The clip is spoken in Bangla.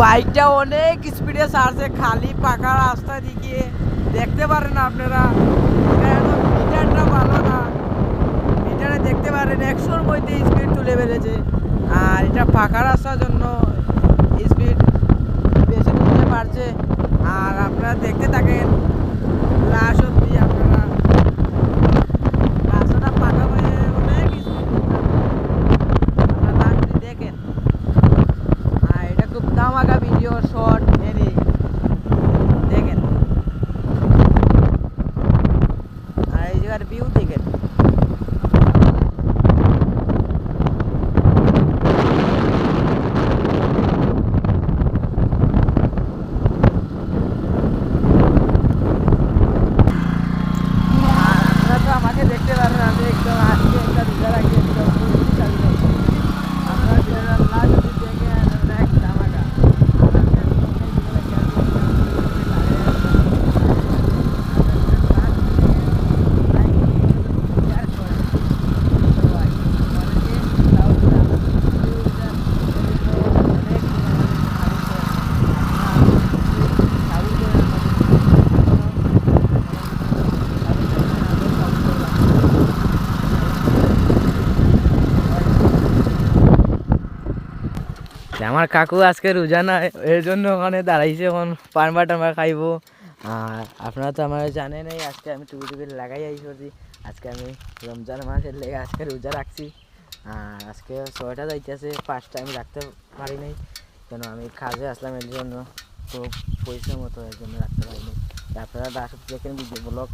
বাইকটা অনেক স্পিডে ছাড়ছে খালি পাকা রাস্তা দিকে দেখতে পারেন আপনারা। মিটারটা ভালো না, মিটারে দেখতে পারেন 100-র মধ্যে স্পিড তুলে বেড়েছে। আর এটা পাকা রাস্তার জন্য স্পিড বেশি তুলতে পারছে। আর আপনারা দেখতে থাকেন লাস্ট অব্দি। আপনারা রাস্তাটা পাকা হয়ে অনেক স্পিড আপনারা লাস্ট অব্দি দেখেন। আর এটা খুব ধামাকা ভিডিও শর্ট এনে দেখেন। আর এই জায়গার ভিউ দেখেন। আমাকে দেখতে পারেন, আমি একদম আজকে একটা রোজা রাখি, একদম আপনারা ভিডিওটা লাস্ট অব্দি দেখে এক ধামাকা। আমার কাকু আজকে রোজা না, এর জন্য ওখানে দাঁড়াইছে, এখন পানবা টানবা খাইবো। আর আপনারা তো আমার জানেন এই আজকে আমি টুপি টুপি লাগাই আইসি। আজকে আমি রমজান মাসের লেগে আজকে রোজা রাখছি। আর আজকে 6টা যাইতেছে, 5টা আমি রাখতে পারি নাই, কেন আমি কাজে আসলাম এর জন্য, তো পয়সা মতো এর জন্য রাখতে পারিনি। আপনারা লাস্ট দেখেন ভিডিও ব্লগ